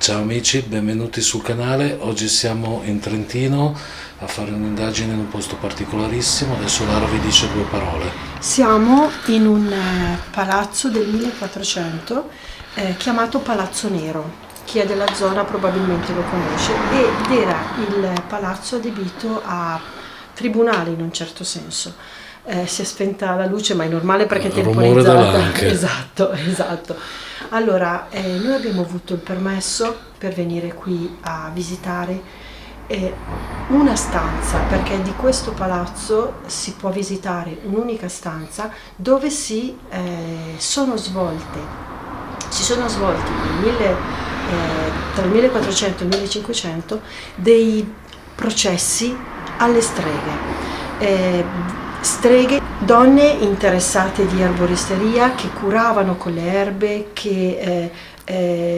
Ciao amici, benvenuti sul canale. Oggi siamo in Trentino a fare un'indagine in un posto particolarissimo. Adesso Lara vi dice due parole. Siamo in un palazzo del 1400 chiamato Palazzo Nero. Chi è della zona probabilmente lo conosce, ed era il palazzo adibito a tribunale in un certo senso. Si è spenta la luce, ma è normale perché è Rumore temporizzata. dell'anche. Esatto. Allora, noi abbiamo avuto il permesso per venire qui a visitare una stanza, perché di questo palazzo si può visitare un'unica stanza dove si sono svolti tra il 1400 e il 1500 dei processi alle streghe, donne interessate di erboristeria che curavano con le erbe, che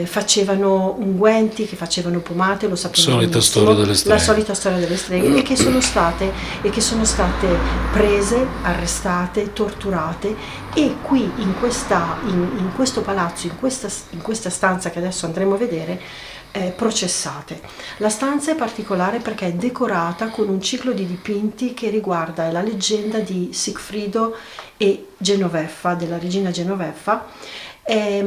facevano unguenti, che facevano pomate, lo sappiamo Solita benissimo, storia delle streghe. la solita storia delle streghe, e che sono state prese, arrestate, torturate, e qui in questo palazzo, in questa stanza che adesso andremo a vedere, processate. La stanza è particolare perché è decorata con un ciclo di dipinti che riguarda la leggenda di Sigfrido e Genoveffa, della regina Genoveffa. È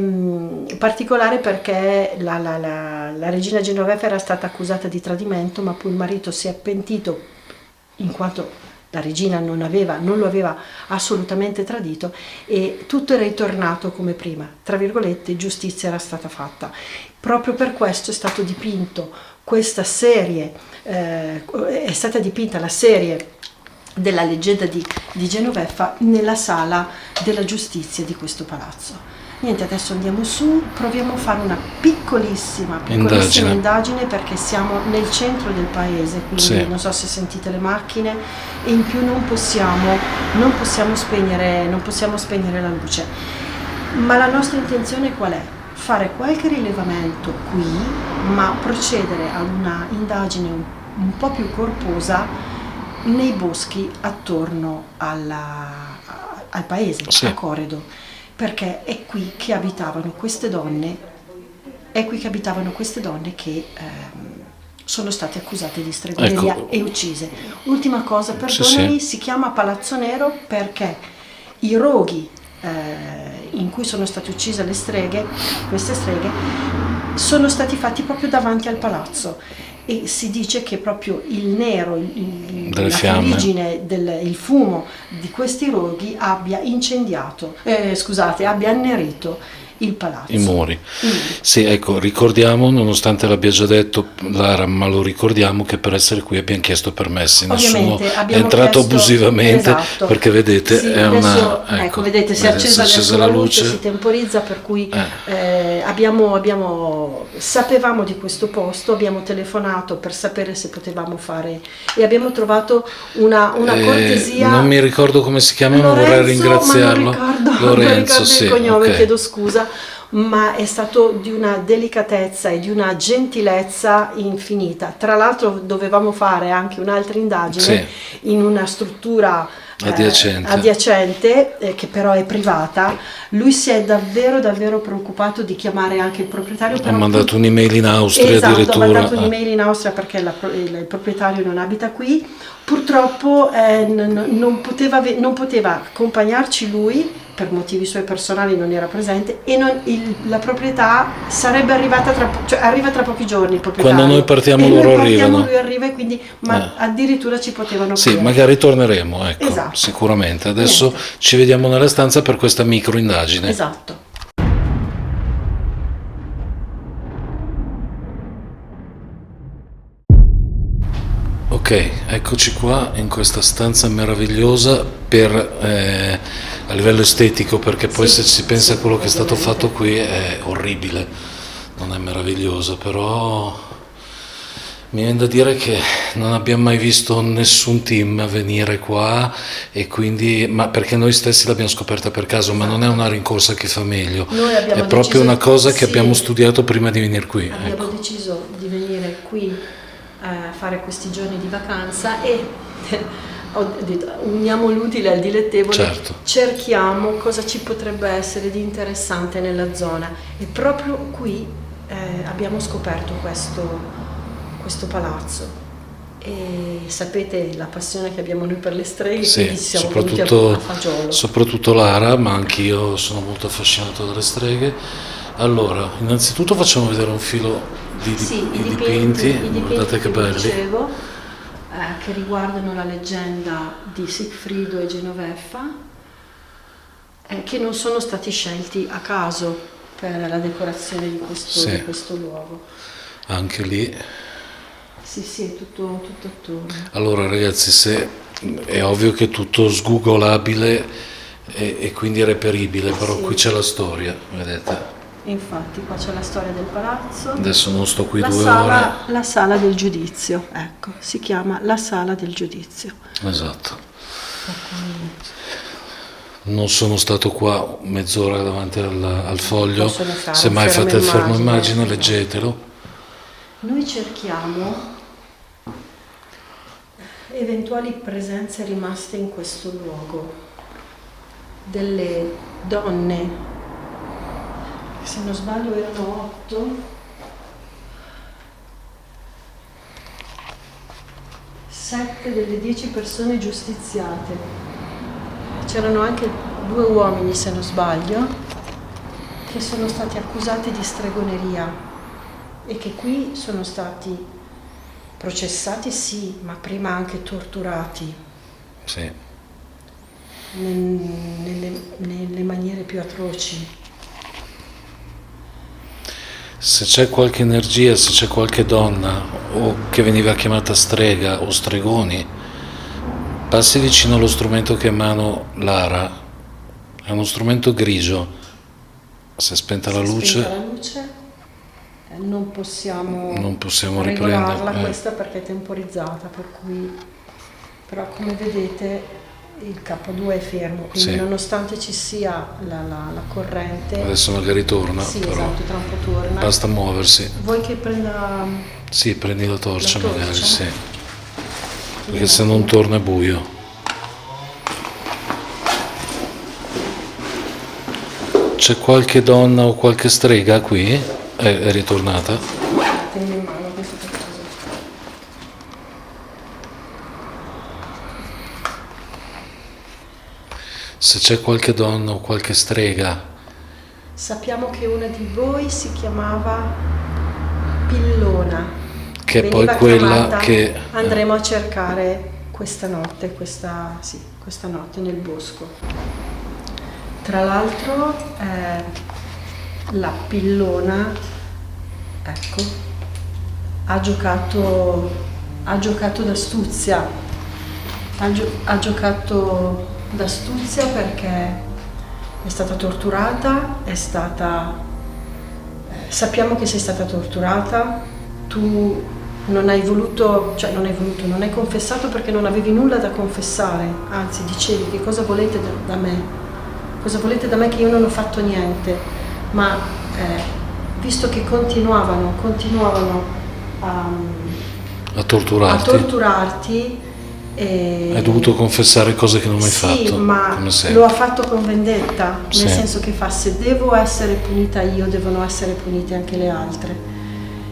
particolare perché la regina Genoveffa era stata accusata di tradimento, ma poi il marito si è pentito in quanto la regina non lo aveva assolutamente tradito, e tutto era ritornato come prima, tra virgolette, giustizia era stata fatta. Proprio per questo è stato dipinto questa serie, è stata dipinta la serie della leggenda di Genoveffa nella sala della giustizia di questo palazzo. Niente, adesso andiamo su, proviamo a fare una piccolissima indagine, perché siamo nel centro del paese, quindi Sì. Non so se sentite le macchine, e in più non possiamo spegnere la luce. Ma la nostra intenzione qual è? Fare qualche rilevamento qui, ma procedere a una indagine un po' più corposa nei boschi attorno al paese, Sì. a Coredo. Perché è qui che abitavano queste donne, che sono state accusate di stregoneria, Ecco. e uccise. Ultima cosa, perdonami, Sì. si chiama Palazzo Nero perché i roghi in cui sono state uccise queste streghe, sono stati fatti proprio davanti al palazzo. E si dice che proprio il nero, Delle la fiamme. fuliggine, il fumo di questi roghi abbia annerito il palazzo. I muri. Sì, ecco, ricordiamo, nonostante l'abbia già detto Lara, ma lo ricordiamo, che per essere qui abbiamo chiesto permessi. Nessuno Ovviamente è abbiamo entrato chiesto, esatto, esatto, perché vedete sì, è adesso, una... ecco, vedete, si è accesa adesso la luce, si temporizza, per cui sapevamo di questo posto, abbiamo telefonato per sapere se potevamo fare, e abbiamo trovato una cortesia. Non mi ricordo come si chiama, ma vorrei ringraziarlo. Non ricordo sì, il cognome, ok. chiedo scusa, ma è stato di una delicatezza e di una gentilezza infinita. Tra l'altro dovevamo fare anche un'altra indagine in una struttura adiacente, che però è privata. Lui si è davvero preoccupato di chiamare anche il proprietario. Ha mandato un'email in Austria, esatto, addirittura. Ha mandato un'email in Austria perché il proprietario non abita qui. Purtroppo non poteva accompagnarci lui, per motivi suoi personali non era presente, e la proprietà sarebbe arrivata arriva tra pochi giorni il proprietario. Quando noi partiamo e loro noi partiamo, arrivano. lui arriva, e quindi addirittura ci potevano Sì, aprire. magari torneremo, ecco, Esatto. sicuramente. Adesso Niente. ci vediamo nella stanza per questa micro indagine. Esatto. Ok, eccoci qua in questa stanza meravigliosa a livello estetico, perché poi se si pensa a quello che è stato fatto qui è orribile, non è meraviglioso, però mi viene da dire che non abbiamo mai visto nessun team venire qua, e quindi, ma perché noi stessi l'abbiamo scoperta per caso, ma non è una rincorsa che fa meglio, è proprio una cosa che abbiamo studiato prima di venire qui. Abbiamo deciso di venire qui a fare questi giorni di vacanza, e ho detto, uniamo l'utile al dilettevole. Certo. Cerchiamo cosa ci potrebbe essere di interessante nella zona, e proprio qui abbiamo scoperto questo palazzo. E sapete la passione che abbiamo noi per le streghe, Sì, quindi ci siamo venuti a fagiolo. soprattutto Lara, ma anch'io sono molto affascinato dalle streghe. Allora, innanzitutto facciamo vedere un filo di Sì, i dipinti, guardate che vi belli. dicevo, che riguardano la leggenda di Sigfrido e Genoveffa, che non sono stati scelti a caso per la decorazione di Sì. questo luogo. Anche lì. Sì, è tutto attorno. Allora ragazzi, è ovvio che è tutto sgoogolabile e quindi reperibile, però Sì. qui c'è la storia, vedete? Infatti, qua c'è la storia del palazzo. Adesso non sto qui La 2 sala, la sala del giudizio, ecco, si chiama la sala del giudizio. ore. Esatto. Non sono stato qua mezz'ora davanti al foglio, Possono fare se un mai fate il fermo immagine immagine. leggetelo. Noi cerchiamo eventuali presenze rimaste in questo luogo, delle donne, se non sbaglio erano 8, 7 delle 10 persone giustiziate. C'erano anche 2 uomini, se non sbaglio, che sono stati accusati di stregoneria e che qui sono stati processati, sì, ma prima anche torturati Sì. nelle maniere più atroci. Se c'è qualche energia, se c'è qualche donna o che veniva chiamata strega o stregoni, passi vicino allo strumento che ha in mano Lara. È uno strumento grigio. Se è spenta la luce, non possiamo riprendere. regolarla questa perché è temporizzata, per cui però come vedete il K2 è fermo, quindi Sì. nonostante ci sia la corrente, Adesso magari torna, sì, però esatto, tra un po' torna. basta muoversi. Vuoi che prenda Sì, prendi la torcia, La torcia? magari, sì. Perché se non torna è buio. C'è qualche donna o qualche strega qui? È ritornata? tenere in mano questo per caso? Se c'è qualche donna o qualche strega, Sappiamo che una di voi si chiamava Pillona, che è veniva poi quella chiamata, che... andremo a cercare questa notte, questa notte nel bosco. Tra l'altro la Pillona, ecco, ha giocato d'astuzia, ha giocato d'astuzia perché è stata torturata, sappiamo che sei stata torturata, tu non hai confessato perché non avevi nulla da confessare, anzi dicevi che cosa volete da me? Cosa volete da me che io non ho fatto niente? Ma visto che continuavano a torturarti, hai dovuto confessare cose che non hai fatto. Sì, ma come sempre. lo ha fatto con vendetta, Sì. nel senso che se devo essere punita io, devono essere punite anche le altre.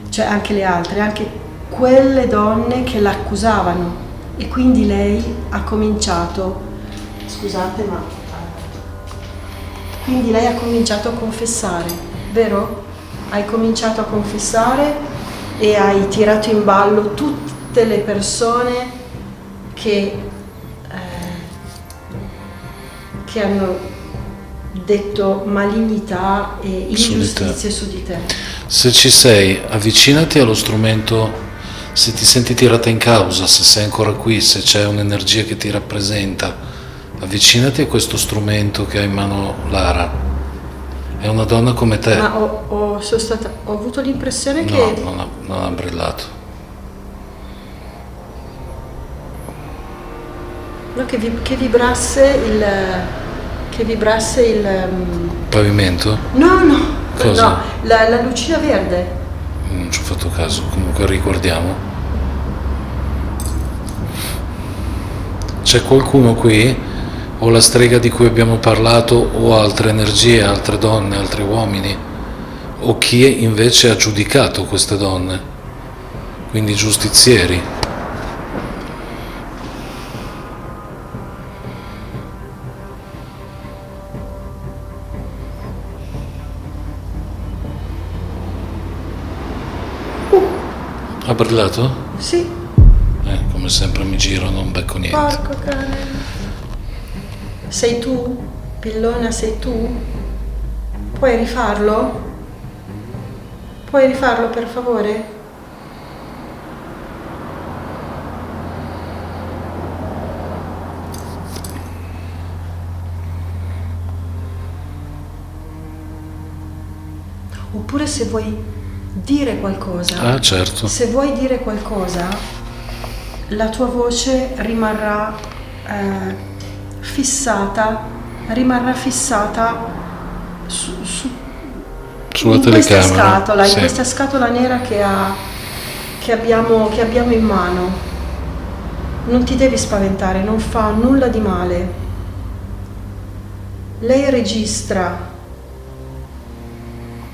Cioè anche quelle donne che l'accusavano. E quindi lei ha cominciato, quindi lei ha cominciato a confessare, vero? Hai cominciato a confessare e hai tirato in ballo tutte le persone che hanno detto malignità e ingiustizie su di te. Se ci sei, avvicinati allo strumento, se ti senti tirata in causa, se sei ancora qui, se c'è un'energia che ti rappresenta, avvicinati a questo strumento che ha in mano Lara. È una donna come te. Ma ho avuto l'impressione No, che... non ha brillato. No, che vibrasse il... Pavimento? No, Cosa? no, la lucina verde. Non ci ho fatto caso, comunque riguardiamo. C'è qualcuno qui? O la strega di cui abbiamo parlato, o altre energie, altre donne, altri uomini? o chi invece ha giudicato queste donne, quindi i giustizieri. Ha brillato? Sì. Come sempre mi giro, non becco niente. Porco cane. Sei tu? Pillona, sei tu? Puoi rifarlo? Puoi rifarlo per favore? Oppure se vuoi dire qualcosa. Ah, certo. Se vuoi dire qualcosa, la tua voce rimarrà fissata sulla in telecamera. Questa scatola, sì. In questa scatola nera che abbiamo in mano. Non ti devi spaventare, non fa nulla di male. Lei registra,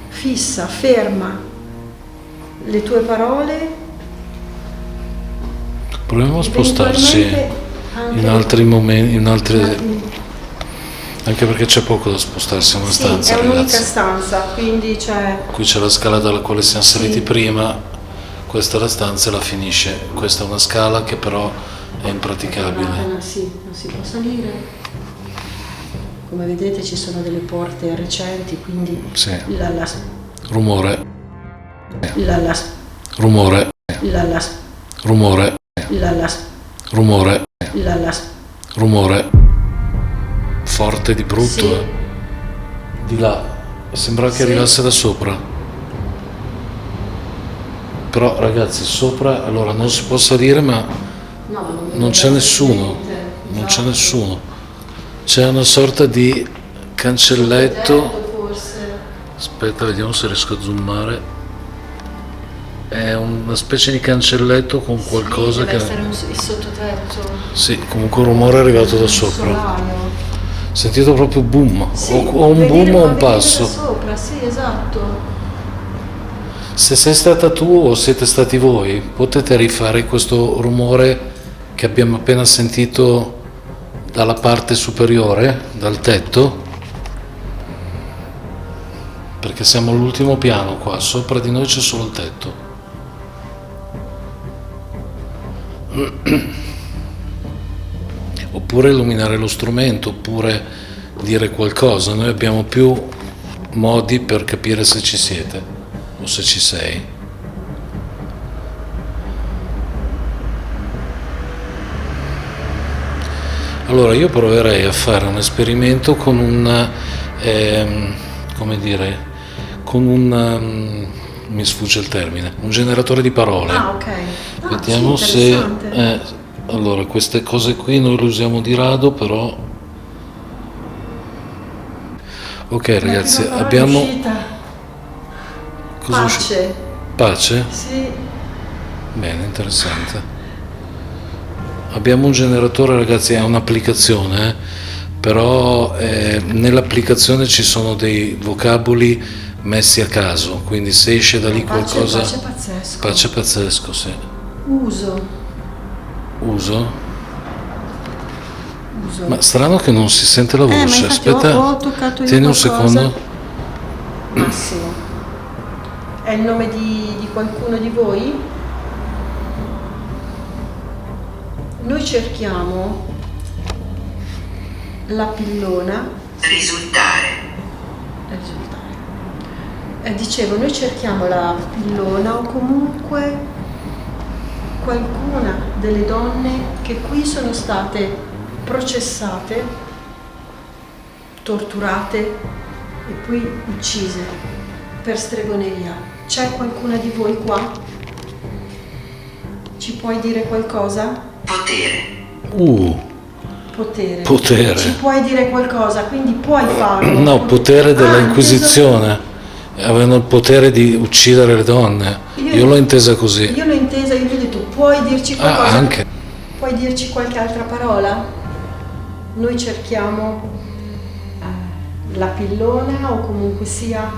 fissa, ferma le tue parole. Proviamo a spostarci anche in altri momenti, anche perché c'è poco da spostarsi, è una sì, stanza, è un'unica ragazzi. stanza, quindi Qui c'è la scala dalla quale siamo saliti Sì. prima, questa è la stanza e la finisce. Questa è una scala che però è impraticabile. Sì, non si può salire. Come vedete ci sono delle porte recenti, quindi Sì. la Rumore, la rumore, la rumore, la rumore, la rumore. Forte di brutto, Sì. Di là. Sembra che Sì. arrivasse da sopra. Però ragazzi, sopra, allora non si può salire, ma non c'è nessuno. Non c'è nessuno. C'è una sorta di cancelletto. Forse. Aspetta, vediamo se riesco a zoomare. È una specie di cancelletto con qualcosa deve che... essere il sottotetto. Sì, comunque un rumore è arrivato da sopra. Solaio. Sentito proprio boom. Sì, o un venire- boom o ma un venire passo. da sopra, sì, esatto. Se sei stata tu o siete stati voi, potete rifare questo rumore che abbiamo appena sentito dalla parte superiore, dal tetto? Perché siamo all'ultimo piano qua, sopra di noi c'è solo il tetto. Oppure illuminare lo strumento, oppure dire qualcosa. Noi abbiamo più modi per capire se ci siete o se ci sei. Allora io proverei a fare un esperimento con come dire, con mi sfugge il termine, un generatore di parole. Ah, ok. Vediamo sì, se interessante. allora queste cose qui noi le usiamo di rado, però ok ragazzi, La prima parola abbiamo uscita. cosa è uscito? Pace. Pace? Sì. Bene, interessante. Abbiamo un generatore, ragazzi, è un'applicazione, però nell'applicazione ci sono dei vocaboli messi a caso, quindi se esce da lì qualcosa... Pace pazzesco. Pace pazzesco, sì. Uso. Uso? Ma strano che non si sente la ma voce. infatti Aspetta, ho toccato io tieni un qualcosa. secondo. Massimo. È il nome di qualcuno di voi? Noi cerchiamo la pillona. Risultare. Dicevo, noi cerchiamo la pillona o comunque qualcuna delle donne che qui sono state processate, torturate e poi uccise per stregoneria. C'è qualcuna di voi qua? Ci puoi dire qualcosa? Potere. Potere. Ci puoi dire qualcosa, quindi puoi farlo. No, potere della Ah, Inquisizione. Avevano il potere di uccidere le donne. Io l'ho intesa così. Io l'ho intesa, io gli ho detto, puoi dirci qualcosa? Anche. Puoi dirci qualche altra parola? Noi cerchiamo la pillona o comunque sia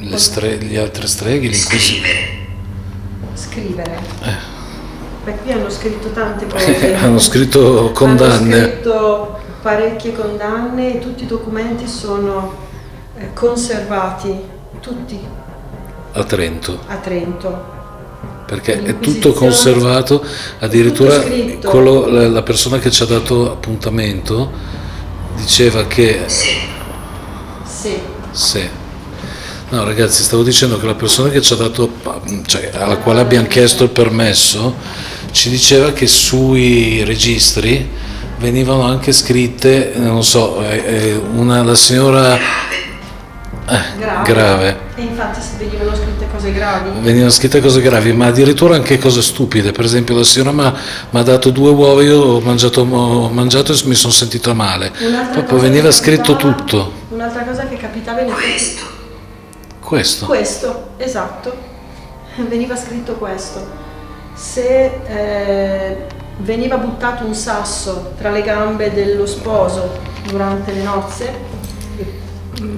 Gli altri streghi, Scrivere. Scrivere. Beh, qui hanno scritto tante cose. hanno scritto condanne. Hanno scritto parecchie condanne e tutti i documenti sono conservati, tutti A Trento, a Trento. perché è L'Inquisizione, tutto conservato, addirittura tutto scritto. la persona che ci ha dato appuntamento diceva che Sì. sì. No ragazzi, stavo dicendo che la persona che ci ha dato, cioè alla quale abbiamo chiesto il permesso, ci diceva che sui registri venivano anche scritte, non so, la signora grave. E infatti venivano scritte cose gravi. Venivano scritte cose gravi, ma addirittura anche cose stupide. Per esempio la signora mi ha dato 2 uova, io ho mangiato e mi sono sentito male. Un'altra Proprio cosa veniva che scritto capitava- tutto. Un'altra cosa che capitava in effetti. Questo. Esatto, veniva scritto questo. Se veniva buttato un sasso tra le gambe dello sposo durante le nozze,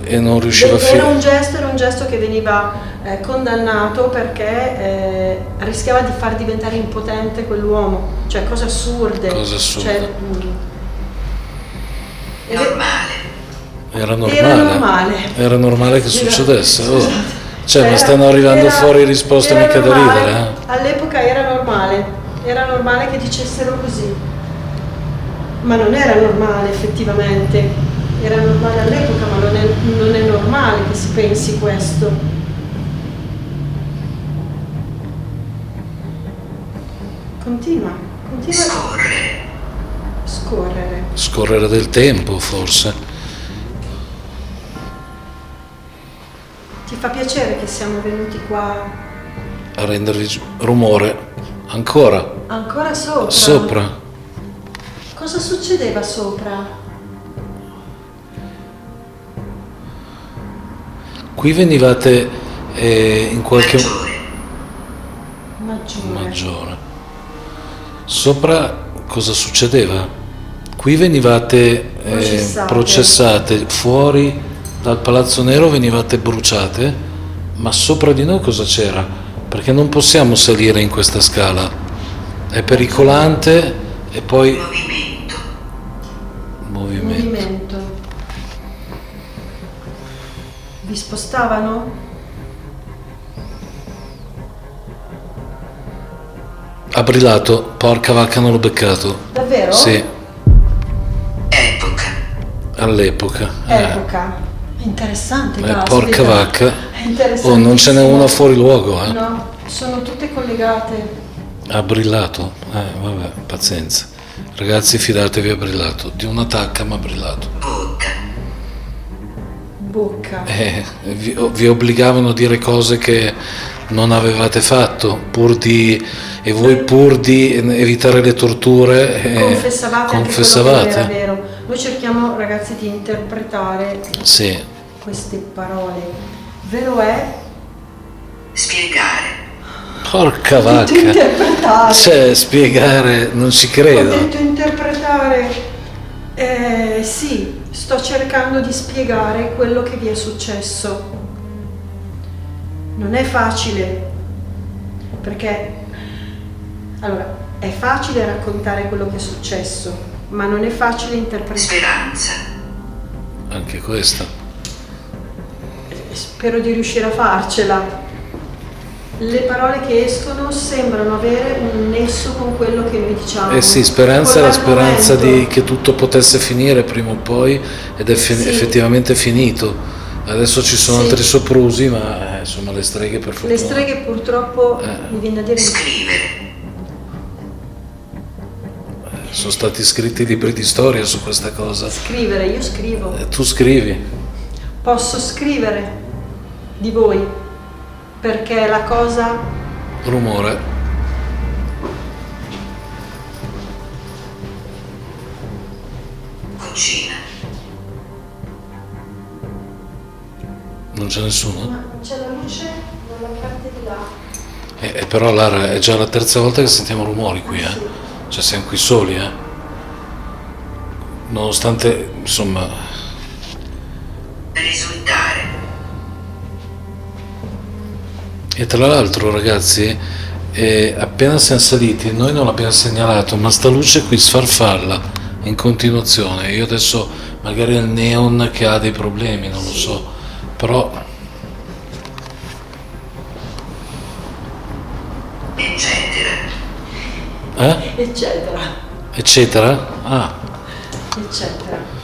E non riusciva a era un gesto che veniva condannato perché rischiava di far diventare impotente quell'uomo, cioè cose assurde. Cose assurde. Cioè, Normale. Era normale. Era normale che succedesse. Oh. Cioè, ma stanno arrivando fuori risposte era mica da normale. ridere. All'epoca era normale che dicessero così, ma non era normale effettivamente, era normale all'epoca, ma non è normale che si pensi questo. Continua a scorrere. Scorrere del tempo, forse. Ti fa piacere che siamo venuti qua A rendergli rumore. Ancora. ancora sopra? Sopra. Cosa succedeva sopra? Qui venivate in qualche maggiore. Sopra cosa succedeva? Qui venivate processate, fuori dal Palazzo Nero venivate bruciate, ma sopra di noi cosa c'era? Perché non possiamo salire in questa scala, è pericolante e poi movimento. Vi spostavano? Ha brillato, porca vacca, non l'ho beccato. Davvero? Sì, Epoca. all'epoca. Epoca. Interessante, caspita. Porca vacca. È Oh, non ce n'è una fuori luogo, No, sono tutte collegate. Ha brillato, vabbè, pazienza. Ragazzi, fidatevi, ha brillato. Di una tacca ma ha brillato. Bocca. Vi obbligavano a dire cose che non avevate fatto, e voi pur di evitare le torture Confessavate anche quello che non era vero. Noi cerchiamo, ragazzi, di interpretare Sì, queste parole. Vero è? Spiegare. porca Ho detto vacca. interpretare. Cioè, spiegare, non ci Ho credo. detto interpretare. Sì, sto cercando di spiegare quello che vi è successo. Non è facile, perché allora è facile raccontare quello che è successo, ma non è facile interpretare. Speranza. Anche questa. Spero di riuscire a farcela. Le parole che escono sembrano avere un nesso con quello che noi diciamo. Eh sì, speranza è la Con speranza l'argomento. che tutto potesse finire prima o poi, ed è Sì. effettivamente finito. Adesso ci sono Sì. altri soprusi, ma insomma le streghe per fortuna. Le streghe purtroppo mi viene da dire Scrivere. Sono stati scritti libri di storia su questa cosa. scrivere, io scrivo. Tu scrivi. Posso scrivere di voi perché la cosa Rumore. Cucina. Non c'è nessuno? ma c'è la luce dalla parte di là. Però Lara, è già la terza volta che sentiamo rumori qui, Sì. Cioè siamo qui soli, Nonostante, insomma, Risultare. E tra l'altro, ragazzi, appena siamo saliti, noi non l'abbiamo segnalato, ma sta luce qui sfarfalla in continuazione. Io adesso magari è il neon che ha dei problemi, non lo so, però eccetera. eccetera, eccetera. Ah, eccetera.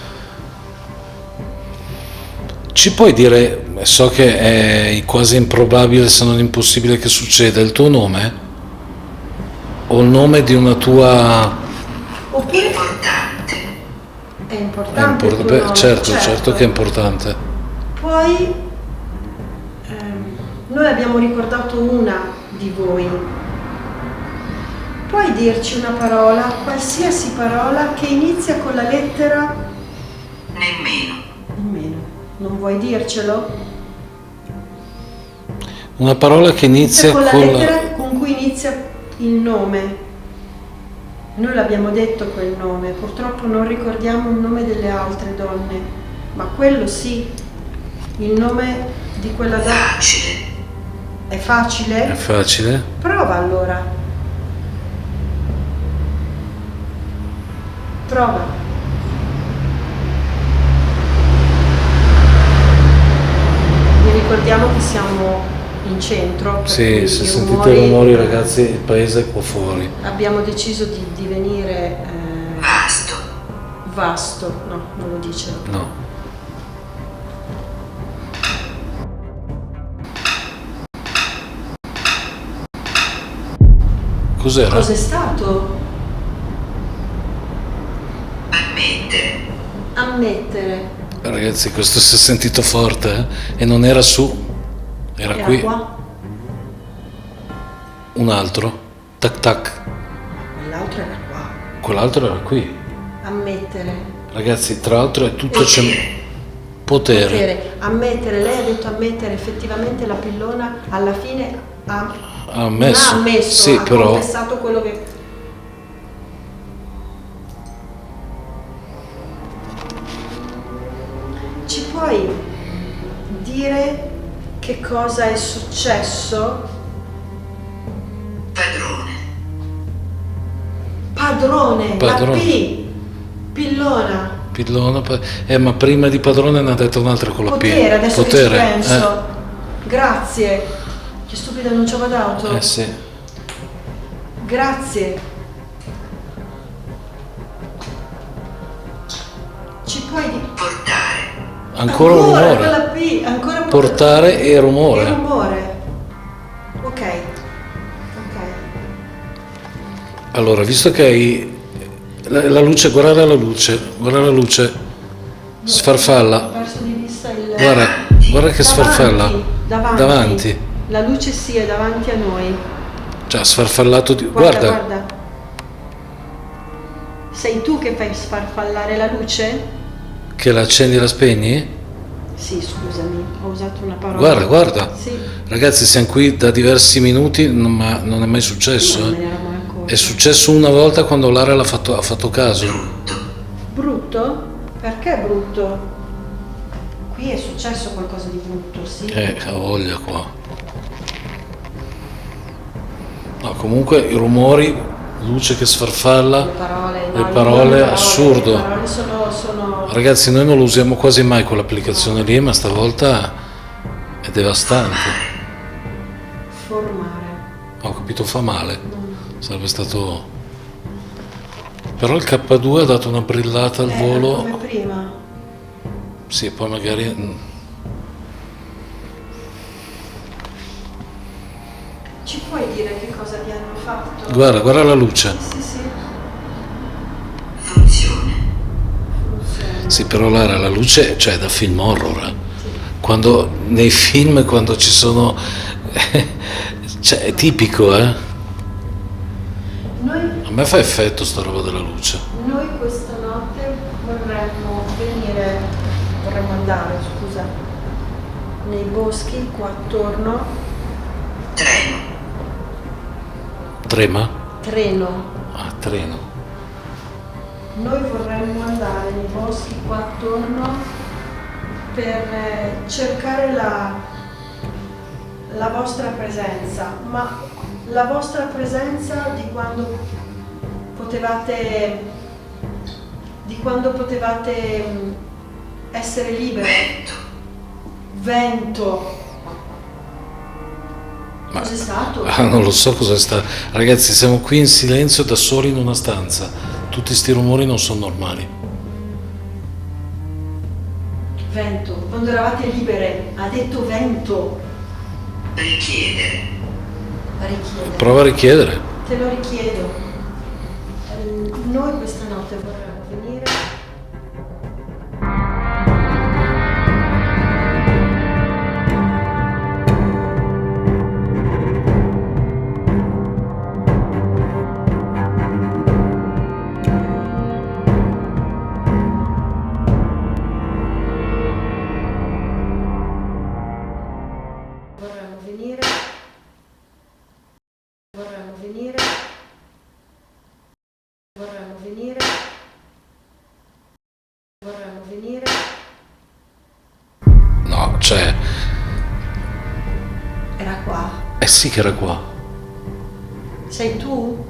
ci puoi dire, so che è quasi improbabile se non impossibile che succeda, il tuo nome? O il nome di una tua... Oppure Importante. è importante il tuo Beh, nome, certo che è importante. Poi noi abbiamo ricordato una di voi. Puoi dirci una parola, qualsiasi parola, che inizia con la lettera Nemmeno. nemmeno. Non vuoi dircelo? Una parola che inizia Con la con lettera con cui inizia il nome. Noi l'abbiamo detto quel nome, purtroppo non ricordiamo il nome delle altre donne, ma quello sì, il nome di quella donna. Facile. È facile? È facile? Prova allora. Prova. Vi ricordiamo che siamo in centro. Per Sì, cui se i sentite i rumori, ragazzi, il paese è qua fuori. Abbiamo deciso di venire Vasto. vasto. No, non lo dice. No. Cos'era? Cos'è stato? Ammettere. Ammettere. Ragazzi, questo si è sentito forte, eh? E non era su, era Era qui. qua? Un altro. Tac tac. Quell'altro era qua. Quell'altro era qui. Ammettere. Ragazzi, tra l'altro è tutto Potere. potere. Ammettere. Lei ha detto ammettere. Effettivamente la pillona alla fine ha Ha ammesso. non ha ammesso, Sì, ha però confessato quello che... Ci puoi dire che cosa è successo? Padrone. Padrone, Padrone. la P, pillona, Pillona, ma prima di padrone ne ha detto un'altra con la P. potere, adesso Potere. che ci penso. Grazie. Che stupido annuncio d'auto. Sì. Grazie. Ci puoi dire... Portare. Ancora un con la rumore. P, ancora Portare e rumore. E rumore. Ok. Allora, visto che hai la luce, guarda la luce, sfarfalla. Ho perso di vista il... Guarda che sfarfalla. Davanti. La luce sì, è davanti a noi. Cioè, sfarfallato di... Guarda. Sei tu che fai sfarfallare la luce? Che la accendi e la spegni? Sì, scusami, ho usato una parola. Guarda. Sì. Ragazzi, siamo qui da diversi minuti, ma non è mai successo. Non me ne ero mai accorta. È successo una volta quando Lara ha fatto caso. Brutto. Brutto? Perché brutto? Qui è successo qualcosa di brutto, sì. Ha voglia qua. No, comunque i rumori, luce che sfarfalla, Le le parole, parole, assurdo. Le parole sono... Ragazzi, noi non lo usiamo quasi mai quell'applicazione lì, ma stavolta è devastante. formare. Ho capito, fa male. Sarebbe stato... Però il K2 ha dato una brillata al Come volo. prima. Sì, poi magari... Ci puoi dire che cosa vi hanno fatto? Guarda la luce. Sì. Funzione. Funziona. Sì, però Lara, la luce, cioè, è da film horror. Quando, nei film, quando ci sono... cioè, è tipico, eh? A me fa effetto sta roba della luce. Noi questa notte vorremmo andare, scusa, nei boschi qua attorno. Treno. Trema? Treno. Ah, treno. Noi vorremmo andare nei boschi qua attorno per cercare la vostra presenza, ma la vostra presenza di quando potevate essere liberi. Vento. Ma- Cos'è stato? Non lo so cosa sta. Ragazzi, siamo qui in silenzio da soli in una stanza. Tutti sti rumori non sono normali. Vento. Quando eravate libere, ha detto vento. Richiedere. Richiede. Prova a richiedere. Te lo richiedo. Noi questa notte vorremmo venire. Vorremmo venire. Vorremmo venire. Vorremmo venire. Vorremmo venire. No, cioè. Era qua. Eh sì che era qua. Sei tu?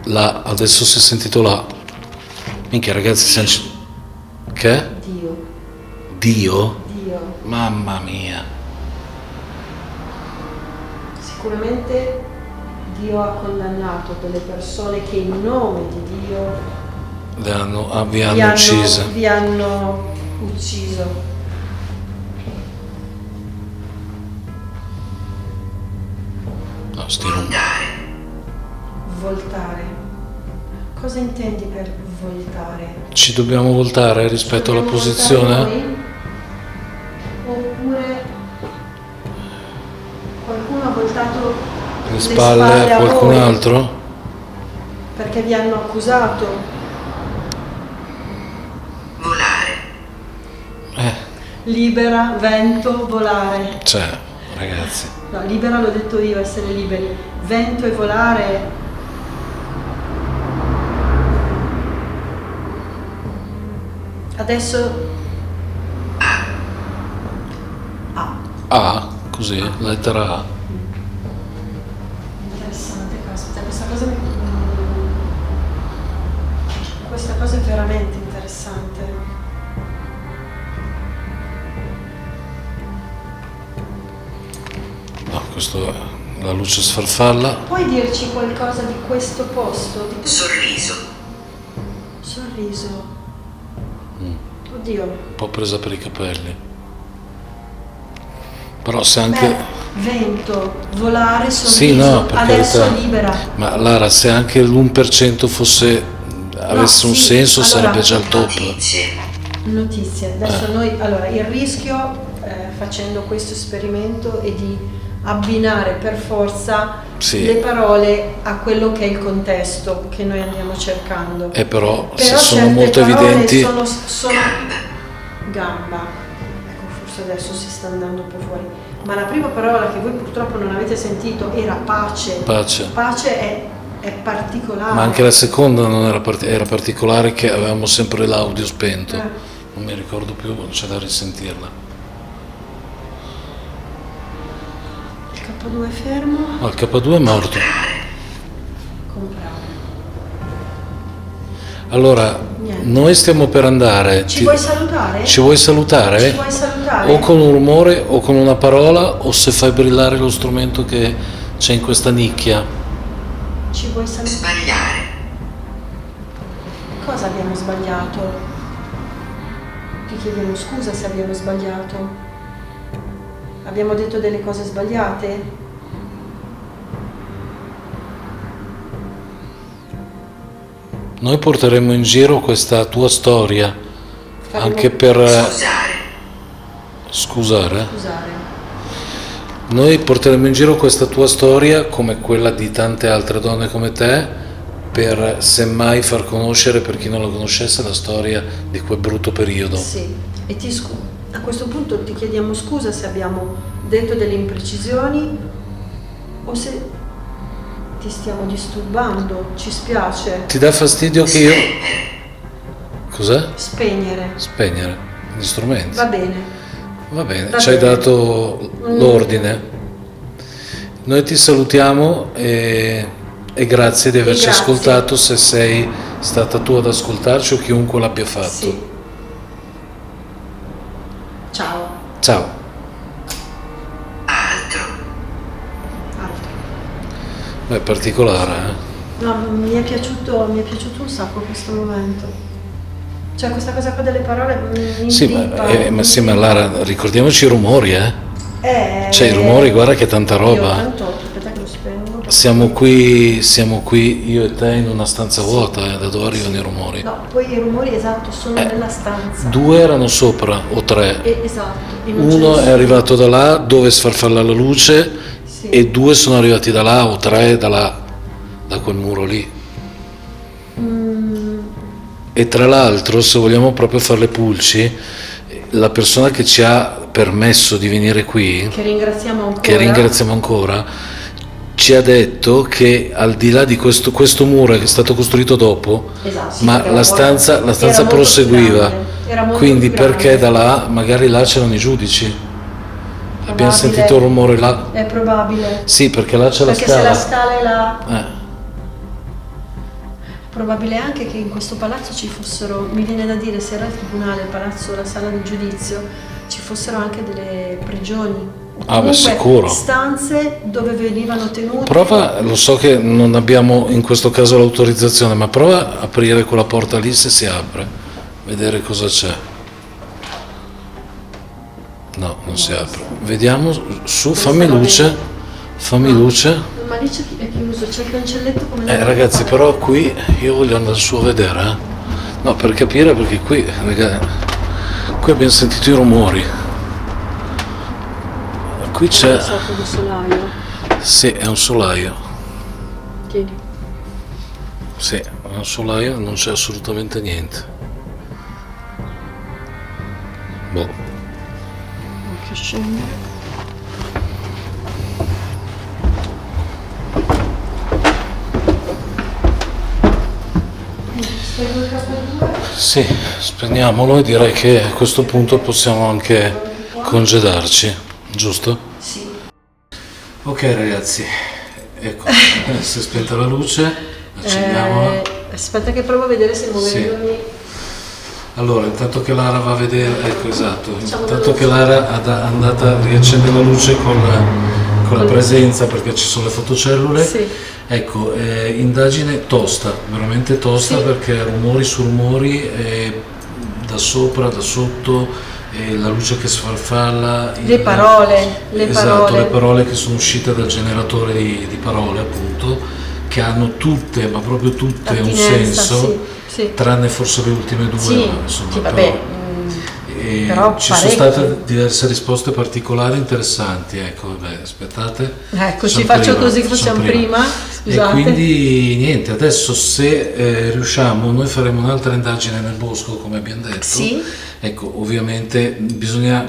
Là, adesso si è sentito là. Minchia ragazzi, che? Dio. Dio? Dio. Mamma mia. Sicuramente Dio ha condannato delle persone che in nome di Dio Vi hanno uccise. vi hanno ucciso. No, sti rumori. Voltare. Cosa intendi per voltare? Ci dobbiamo voltare rispetto alla Dobbiamo posizione? voltare noi? Oppure qualcuno ha voltato Le spalle a qualcun voi altro? perché vi hanno accusato? Volare. Libera, vento, volare. Cioè, ragazzi. No, libera l'ho detto io, essere liberi. Vento e volare. Adesso A, così, lettera A. interessante, caspita, questa cosa è veramente interessante. No, questo la luce sfarfalla. Puoi dirci qualcosa di questo posto? Di questo Sorriso. sorriso? Oddio. Un po' presa per i capelli. Però se anche. Beh, vento, volare, sorriso, Sì, no, per adesso carità. libera. Ma Lara, se anche l'1% avesse un sì, senso, allora, sarebbe già il top. Notizie. Adesso noi, allora, il rischio facendo questo esperimento è di abbinare per forza Sì. le parole a quello che è il contesto che noi andiamo cercando. Però se Però sono certe molto parole evidenti. sono gamba. Ecco, forse adesso si sta andando un po' fuori. Ma la prima parola che voi purtroppo non avete sentito era pace. Pace. Pace è particolare. Ma anche la seconda non era, era particolare, che avevamo sempre l'audio spento. Non mi ricordo più, c'è da risentirla. Il K2 è fermo. No, il K2 è morto. Comprare. Allora, Niente. noi stiamo per andare. Ci vuoi salutare? Ci vuoi salutare? Ci vuoi salutare? O con un rumore o con una parola, o se fai brillare lo strumento che c'è in questa nicchia. Ci vuoi salutare? Sbagliare. Cosa abbiamo sbagliato? Ti chiediamo scusa se abbiamo sbagliato. Abbiamo detto delle cose sbagliate? Noi porteremo in giro questa tua storia, Faremo- anche per Scusare. scusare. Scusare. Noi porteremo in giro questa tua storia, come quella di tante altre donne come te, per semmai far conoscere, per chi non la conoscesse, la storia di quel brutto periodo. Sì. E a questo punto ti chiediamo scusa se abbiamo detto delle imprecisioni o se ti stiamo disturbando. Ci spiace. Ti dà fastidio che io... Spegnere. Cos'è? Spegnere. Spegnere gli strumenti. Va bene. Va bene, Va ci hai bene. dato l'ordine. Noi ti salutiamo e grazie di averci grazie. ascoltato, se sei stata tu ad ascoltarci o chiunque l'abbia fatto. Sì. Ciao. Ciao. altro, Altro. Beh, particolare, No, mi è piaciuto un sacco questo momento. Cioè questa cosa qua delle parole mi Sì, ma Lara, ricordiamoci i rumori, Cioè i rumori, guarda che tanta roba. Aspetta che lo spengo. Siamo qui io e te in una stanza vuota, da dove arrivano i rumori? No, poi i rumori, esatto, sono nella stanza. 2 erano sopra, o 3. Esatto. e non Uno ce ne è arrivato da là dove sfarfalla la luce, Sì. e 2 sono arrivati da là, o 3 da là, da quel muro lì. E tra l'altro, se vogliamo proprio fare le pulci, la persona che ci ha permesso di venire qui, Che ringraziamo ancora, ci ha detto che al di là di questo muro che è stato costruito dopo, Esatto, sì, ma perché la porta stanza molto proseguiva, più grande, era molto quindi più grande. perché da là, magari là c'erano i giudici, abbiamo sentito un rumore là, È probabile. sì, perché là c'è Perché la se la scala. scala è là, Eh. probabile anche che in questo palazzo ci fossero, mi viene da dire, se era il tribunale, il palazzo, la sala di giudizio, ci fossero anche delle prigioni. O Ah, beh, comunque sicuro. stanze dove venivano tenuti. Prova, lo so che non abbiamo in questo caso l'autorizzazione, ma prova a aprire quella porta lì se si apre, vedere cosa c'è. No, non si apre. Vediamo, su, fammi luce, fammi luce. Ma lì è chiuso, c'è il cancelletto come Ragazzi, però qui io voglio andare su a vedere, No, per capire, perché qui, qui abbiamo sentito i rumori. Qui c'è, Il sacco di solaio. sì, è un solaio. Tieni. Sì, è un solaio, non c'è assolutamente niente. Boh. Anche scendere. Spengo il capo. Sì, spegniamolo e direi che a questo punto possiamo anche congedarci, giusto? Sì. Ok ragazzi, ecco, si è spenta la luce, accendiamola. Aspetta che provo a vedere se muovendomi. Allora, intanto che Lara va a vedere, ecco esatto, Facciamo intanto la che Lara è andata a riaccendere la luce con la presenza, perché ci sono le fotocellule, Sì. ecco, indagine tosta, veramente tosta, Sì. perché rumori su rumori, da sopra, da sotto, la luce che sfarfalla, Le parole, esatto, le parole che sono uscite dal generatore di parole, appunto, che hanno tutte, ma proprio tutte, un Attinenza, senso, sì. tranne forse le ultime 2, Sì, insomma, sì, però, vabbè. Però ci sono parecchie. state diverse risposte particolari interessanti, ecco, vabbè, aspettate. Ecco, ci facciamo faccio così che facciamo prima. E Scusate. quindi niente, adesso se riusciamo, noi faremo un'altra indagine nel bosco, come abbiamo detto. Sì. Ecco, ovviamente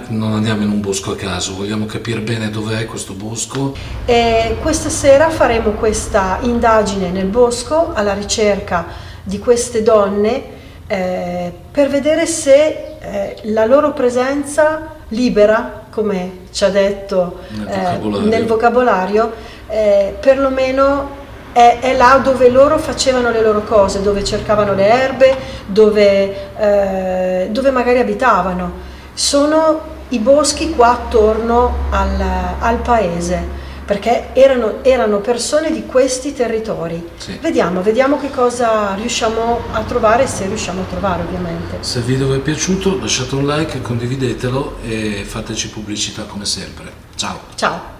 non andiamo in un bosco a caso, vogliamo capire bene dov'è questo bosco. E questa sera faremo questa indagine nel bosco alla ricerca di queste donne per vedere se la loro presenza libera, come ci ha detto nel vocabolario, perlomeno è là dove loro facevano le loro cose, dove cercavano le erbe, dove magari abitavano. Sono i boschi qua attorno al paese, perché erano persone di questi territori. Sì. Vediamo che cosa riusciamo a trovare, se riusciamo a trovare ovviamente. Se il video vi è piaciuto lasciate un like, condividetelo e fateci pubblicità come sempre. Ciao! Ciao!